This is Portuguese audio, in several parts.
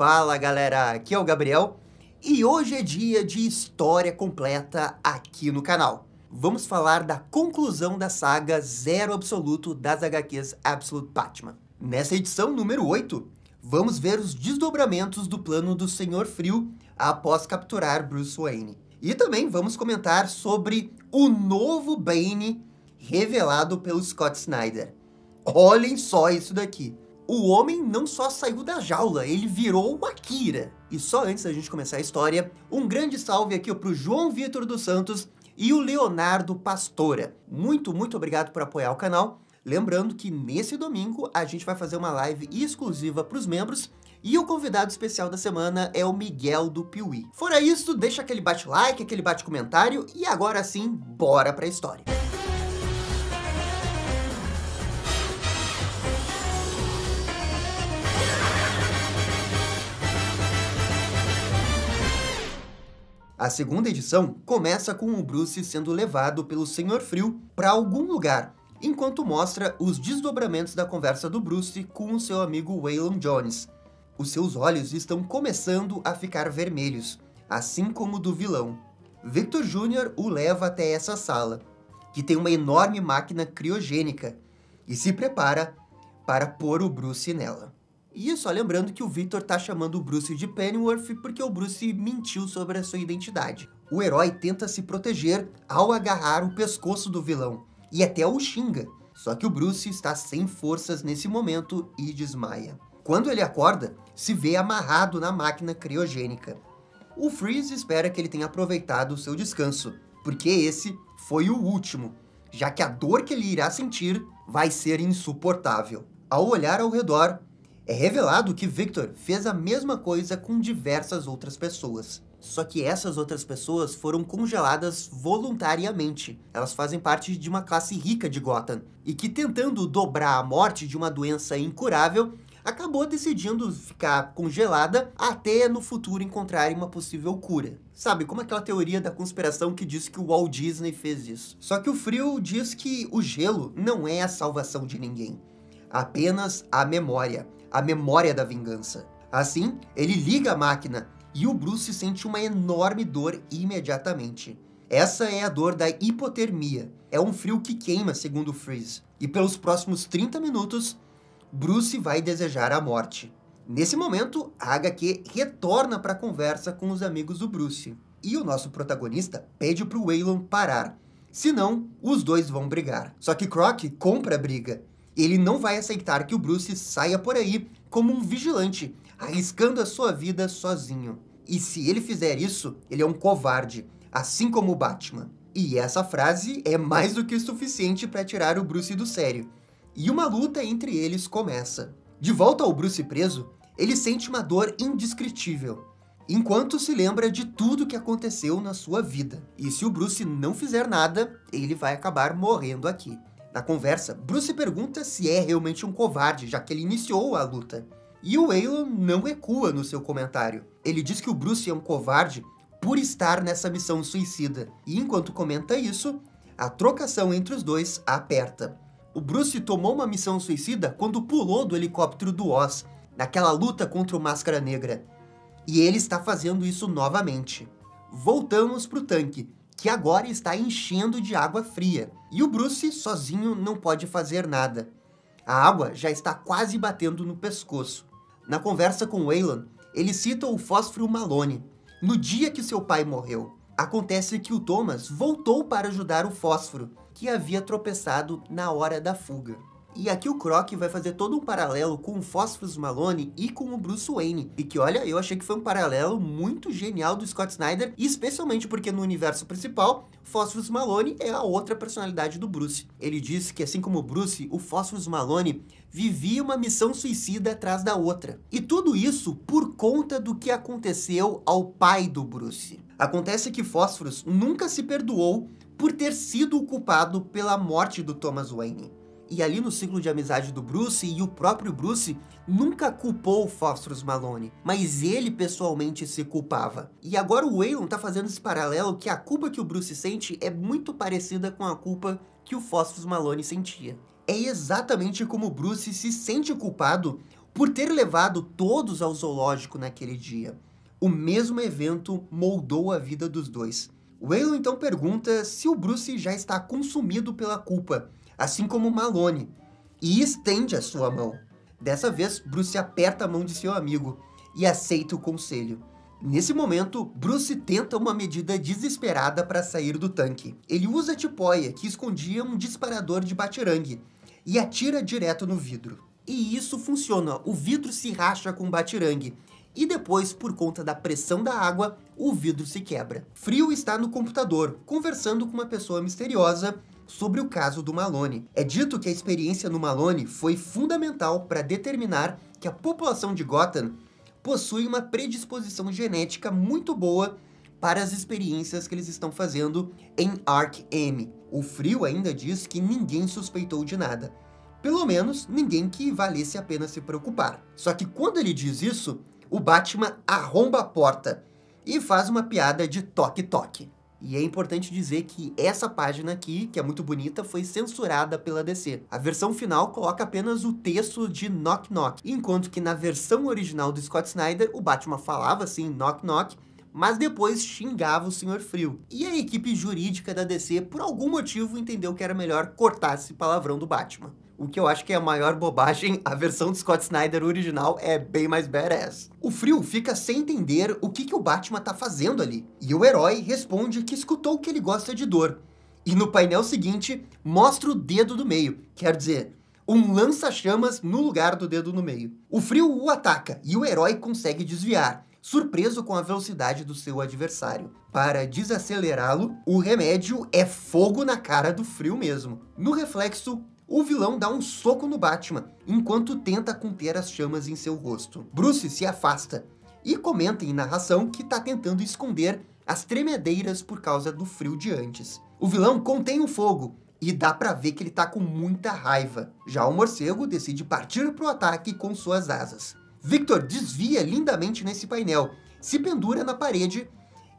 Fala galera, aqui é o Gabriel e hoje é dia de história completa aqui no canal. Vamos falar da conclusão da saga Zero Absoluto das HQs Absolute Batman. Nessa edição número 8, vamos ver os desdobramentos do plano do Senhor Frio após capturar Bruce Wayne. E também vamos comentar sobre o novo Bane revelado pelo Scott Snyder. Olhem só isso daqui. O homem não só saiu da jaula, ele virou o Akira. E só antes da gente começar a história, um grande salve aqui pro João Vitor dos Santos e o Leonardo Pastora. Muito obrigado por apoiar o canal. Lembrando que nesse domingo a gente vai fazer uma live exclusiva para os membros e o convidado especial da semana é o Miguel do Piuí. Fora isso, deixa aquele bate-like, aquele bate-comentário e agora sim, bora pra história. A segunda edição começa com o Bruce sendo levado pelo Senhor Frio para algum lugar, enquanto mostra os desdobramentos da conversa do Bruce com o seu amigo Waylon Jones. Os seus olhos estão começando a ficar vermelhos, assim como o do vilão. Victor Jr. o leva até essa sala, que tem uma enorme máquina criogênica, e se prepara para pôr o Bruce nela. E só lembrando que o Victor tá chamando o Bruce de Pennyworth porque o Bruce mentiu sobre a sua identidade. O herói tenta se proteger ao agarrar o pescoço do vilão, e até o xinga. Só que o Bruce está sem forças nesse momento e desmaia. Quando ele acorda, se vê amarrado na máquina criogênica. O Freeze espera que ele tenha aproveitado o seu descanso, porque esse foi o último, já que a dor que ele irá sentir vai ser insuportável. Ao olhar ao redor, é revelado que Victor fez a mesma coisa com diversas outras pessoas. Só que essas outras pessoas foram congeladas voluntariamente. Elas fazem parte de uma classe rica de Gotham, e que tentando dobrar a morte de uma doença incurável, acabou decidindo ficar congelada até no futuro encontrarem uma possível cura. Sabe, como aquela teoria da conspiração que diz que o Walt Disney fez isso. Só que o Frio diz que o gelo não é a salvação de ninguém, apenas a memória da vingança. Assim, ele liga a máquina e o Bruce sente uma enorme dor imediatamente. Essa é a dor da hipotermia. É um frio que queima, segundo o Freeze. E pelos próximos 30 minutos, Bruce vai desejar a morte. Nesse momento, a HQ retorna para a conversa com os amigos do Bruce. E o nosso protagonista pede para o Waylon parar. Senão, os dois vão brigar. Só que Croc compra a briga. Ele não vai aceitar que o Bruce saia por aí como um vigilante, arriscando a sua vida sozinho. E se ele fizer isso, ele é um covarde, assim como o Batman. E essa frase é mais do que suficiente para tirar o Bruce do sério. E uma luta entre eles começa. De volta ao Bruce preso, ele sente uma dor indescritível, enquanto se lembra de tudo que aconteceu na sua vida. E se o Bruce não fizer nada, ele vai acabar morrendo aqui. Na conversa, Bruce pergunta se é realmente um covarde, já que ele iniciou a luta. E o Waylon não recua no seu comentário. Ele diz que o Bruce é um covarde por estar nessa missão suicida. E enquanto comenta isso, a trocação entre os dois aperta. O Bruce tomou uma missão suicida quando pulou do helicóptero do Oz, naquela luta contra o Máscara Negra. E ele está fazendo isso novamente. Voltamos pro tanque, que agora está enchendo de água fria. E o Bruce sozinho não pode fazer nada. A água já está quase batendo no pescoço. Na conversa com Waylon, ele cita o Fósforo Malone. No dia que seu pai morreu, acontece que o Thomas voltou para ajudar o Fósforo, que havia tropeçado na hora da fuga. E aqui o Croc vai fazer todo um paralelo com o Fósforos Malone e com o Bruce Wayne. E que, olha, eu achei que foi um paralelo muito genial do Scott Snyder, especialmente porque no universo principal, Fósforos Malone é a outra personalidade do Bruce. Ele diz que, assim como o Bruce, o Fósforos Malone vivia uma missão suicida atrás da outra. E tudo isso por conta do que aconteceu ao pai do Bruce. Acontece que Fósforos nunca se perdoou por ter sido o culpado pela morte do Thomas Wayne. E ali no ciclo de amizade do Bruce, e o próprio Bruce nunca culpou o Fósforos Malone, mas ele pessoalmente se culpava. E agora o Waylon tá fazendo esse paralelo que a culpa que o Bruce sente é muito parecida com a culpa que o Fósforos Malone sentia. É exatamente como o Bruce se sente culpado por ter levado todos ao zoológico naquele dia. O mesmo evento moldou a vida dos dois. Waylon então pergunta se o Bruce já está consumido pela culpa, assim como Malone, e estende a sua mão. Dessa vez, Bruce aperta a mão de seu amigo e aceita o conselho. Nesse momento, Bruce tenta uma medida desesperada para sair do tanque. Ele usa a tipóia que escondia um disparador de batirangue e atira direto no vidro. E isso funciona, o vidro se racha com o batirangue. E depois, por conta da pressão da água, o vidro se quebra. Frio está no computador, conversando com uma pessoa misteriosa sobre o caso do Malone. É dito que a experiência no Malone foi fundamental para determinar que a população de Gotham possui uma predisposição genética muito boa para as experiências que eles estão fazendo em Arkham. O Frio ainda diz que ninguém suspeitou de nada. Pelo menos, ninguém que valesse a pena se preocupar. Só que quando ele diz isso, o Batman arromba a porta e faz uma piada de toque-toque. E é importante dizer que essa página aqui, que é muito bonita, foi censurada pela DC. A versão final coloca apenas o texto de knock knock, enquanto que na versão original do Scott Snyder, o Batman falava assim, knock knock, mas depois xingava o Senhor Frio. E a equipe jurídica da DC, por algum motivo, entendeu que era melhor cortar esse palavrão do Batman. O que eu acho que é a maior bobagem, a versão do Scott Snyder original é bem mais badass. O Frio fica sem entender o que o Batman tá fazendo ali. E o herói responde que escutou que ele gosta de dor. E no painel seguinte, mostra o dedo do meio, quer dizer, um lança-chamas no lugar do dedo no meio. O Frio o ataca e o herói consegue desviar, surpreso com a velocidade do seu adversário. Para desacelerá-lo, o remédio é fogo na cara do Frio mesmo. No reflexo, o vilão dá um soco no Batman, enquanto tenta conter as chamas em seu rosto. Bruce se afasta e comenta em narração que está tentando esconder as tremedeiras por causa do frio de antes. O vilão contém o fogo e dá pra ver que ele tá com muita raiva. Já o morcego decide partir pro ataque com suas asas. Victor desvia lindamente nesse painel, se pendura na parede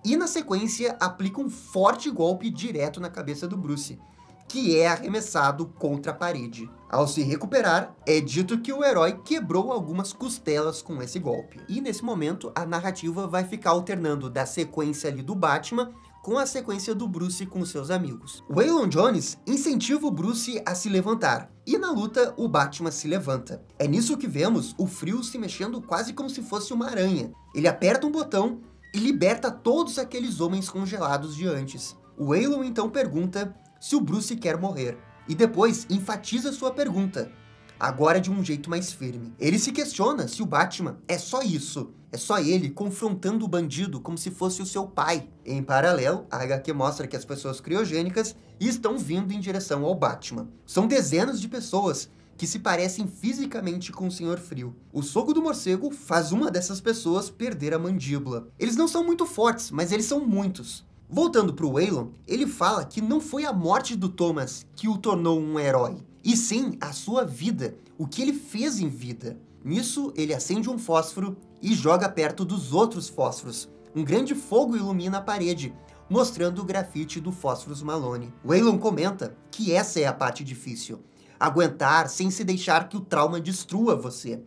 e na sequência aplica um forte golpe direto na cabeça do Bruce, que é arremessado contra a parede. Ao se recuperar, é dito que o herói quebrou algumas costelas com esse golpe. E nesse momento, a narrativa vai ficar alternando da sequência ali do Batman com a sequência do Bruce com seus amigos. Waylon Jones incentiva o Bruce a se levantar, e na luta o Batman se levanta. É nisso que vemos o Frio se mexendo quase como se fosse uma aranha. Ele aperta um botão e liberta todos aqueles homens congelados de antes. O Waylon então pergunta se o Bruce quer morrer, e depois enfatiza sua pergunta, agora de um jeito mais firme. Ele se questiona se o Batman é só isso, é só ele confrontando o bandido como se fosse o seu pai. Em paralelo, a HQ mostra que as pessoas criogênicas estão vindo em direção ao Batman. São dezenas de pessoas que se parecem fisicamente com o Senhor Frio. O soco do morcego faz uma dessas pessoas perder a mandíbula. Eles não são muito fortes, mas eles são muitos. Voltando para o Waylon, ele fala que não foi a morte do Thomas que o tornou um herói, e sim a sua vida, o que ele fez em vida. Nisso, ele acende um fósforo e joga perto dos outros fósforos. Um grande fogo ilumina a parede, mostrando o grafite do Fósforos Malone. Waylon comenta que essa é a parte difícil, aguentar sem se deixar que o trauma destrua você.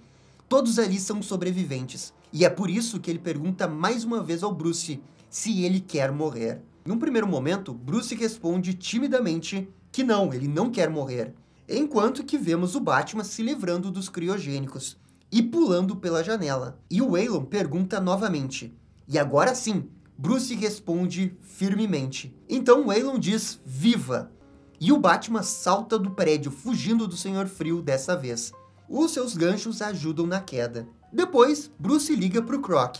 Todos ali são sobreviventes, e é por isso que ele pergunta mais uma vez ao Bruce se ele quer morrer. Num primeiro momento, Bruce responde timidamente que não, ele não quer morrer, enquanto que vemos o Batman se livrando dos criogênicos e pulando pela janela. E o Waylon pergunta novamente, e agora sim, Bruce responde firmemente. Então Waylon diz viva, e o Batman salta do prédio, fugindo do Senhor Frio dessa vez. Os seus ganchos ajudam na queda. Depois, Bruce liga pro Croc,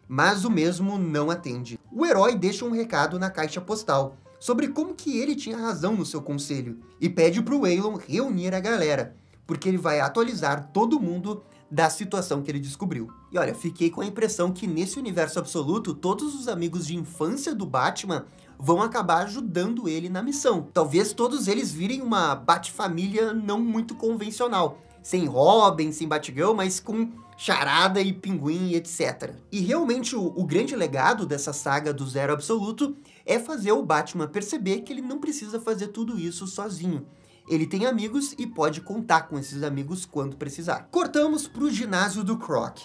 mas o mesmo não atende. O herói deixa um recado na caixa postal sobre como que ele tinha razão no seu conselho e pede pro Waylon reunir a galera, porque ele vai atualizar todo mundo da situação que ele descobriu. E olha, fiquei com a impressão que nesse universo absoluto, todos os amigos de infância do Batman vão acabar ajudando ele na missão. Talvez todos eles virem uma Bat-família não muito convencional, sem Robin, sem Batgirl, mas com Charada e Pinguim e etc. E realmente o grande legado dessa saga do Zero Absoluto é fazer o Batman perceber que ele não precisa fazer tudo isso sozinho. Ele tem amigos e pode contar com esses amigos quando precisar. Cortamos para o ginásio do Croc.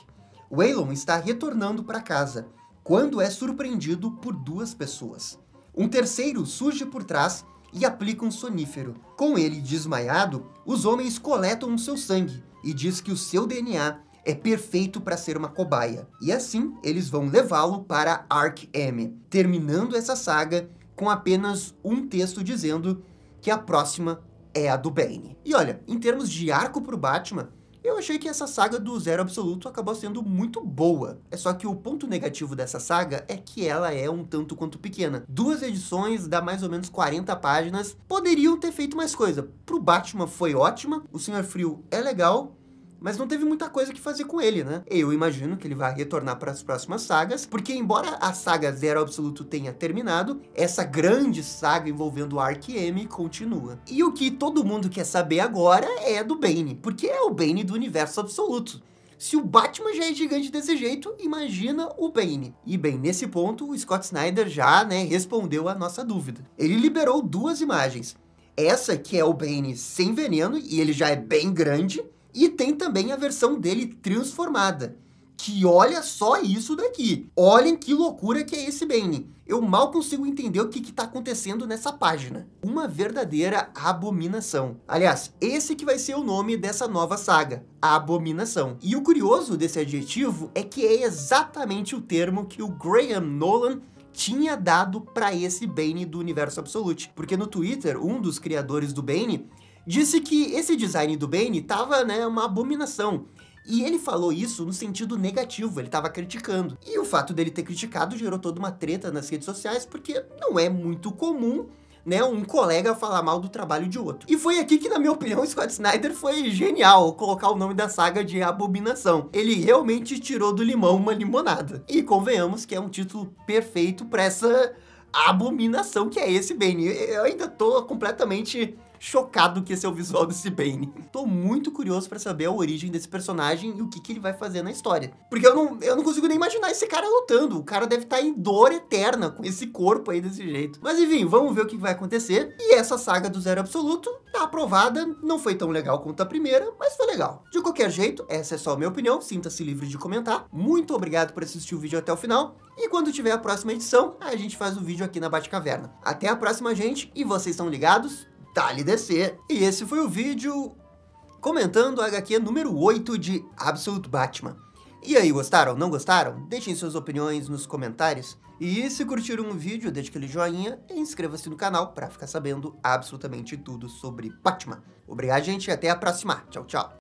Waylon está retornando para casa, quando é surpreendido por duas pessoas. Um terceiro surge por trás e aplica um sonífero. Com ele desmaiado, os homens coletam o seu sangue e diz que o seu DNA é perfeito para ser uma cobaia. E assim, eles vão levá-lo para Ark-M, terminando essa saga com apenas um texto dizendo que a próxima é a do Bane. E olha, em termos de arco pro Batman, eu achei que essa saga do Zero Absoluto acabou sendo muito boa. É só que o ponto negativo dessa saga é que ela é um tanto quanto pequena. 2 edições, dá mais ou menos 40 páginas, poderiam ter feito mais coisa. Pro Batman foi ótima, o Senhor Frio é legal, mas não teve muita coisa que fazer com ele, né? Eu imagino que ele vai retornar para as próximas sagas, porque embora a saga Zero Absoluto tenha terminado, essa grande saga envolvendo Ark-M continua. E o que todo mundo quer saber agora é do Bane, porque é o Bane do universo absoluto. Se o Batman já é gigante desse jeito, imagina o Bane. E bem, nesse ponto, o Scott Snyder já, respondeu a nossa dúvida. Ele liberou 2 imagens. Essa que é o Bane sem veneno, e ele já é bem grande, e tem também a versão dele transformada, que olha só isso daqui. Olhem que loucura que é esse Bane. Eu mal consigo entender o que está acontecendo nessa página. Uma verdadeira abominação. Aliás, esse que vai ser o nome dessa nova saga, a Abominação. E o curioso desse adjetivo é que é exatamente o termo que o Graham Nolan tinha dado para esse Bane do universo Absolute. Porque no Twitter, um dos criadores do Bane disse que esse design do Bane tava, uma abominação. E ele falou isso no sentido negativo, ele tava criticando. E o fato dele ter criticado gerou toda uma treta nas redes sociais, porque não é muito comum, um colega falar mal do trabalho de outro. E foi aqui que, na minha opinião, o Scott Snyder foi genial colocar o nome da saga de Abominação. Ele realmente tirou do limão uma limonada. E convenhamos que é um título perfeito para essa abominação que é esse Bane. Eu ainda tô completamente chocado que esse é o visual desse Bane. Tô muito curioso pra saber a origem desse personagem e o que ele vai fazer na história. Porque eu não consigo nem imaginar esse cara lutando. O cara deve estar em dor eterna com esse corpo aí desse jeito. Mas enfim, vamos ver o que vai acontecer. E essa saga do Zero Absoluto tá aprovada. Não foi tão legal quanto a primeira, mas foi legal. De qualquer jeito, essa é só a minha opinião. Sinta-se livre de comentar. Muito obrigado por assistir o vídeo até o final. E quando tiver a próxima edição, a gente faz o vídeo aqui na Batcaverna. Até a próxima, gente. E vocês estão ligados? Dá-lhe descer. E esse foi o vídeo comentando a HQ número 8 de Absolute Batman. E aí, gostaram? Não gostaram? Deixem suas opiniões nos comentários. E se curtiram o vídeo, deixe aquele joinha e inscreva-se no canal para ficar sabendo absolutamente tudo sobre Batman. Obrigado, gente, e até a próxima. Tchau, tchau.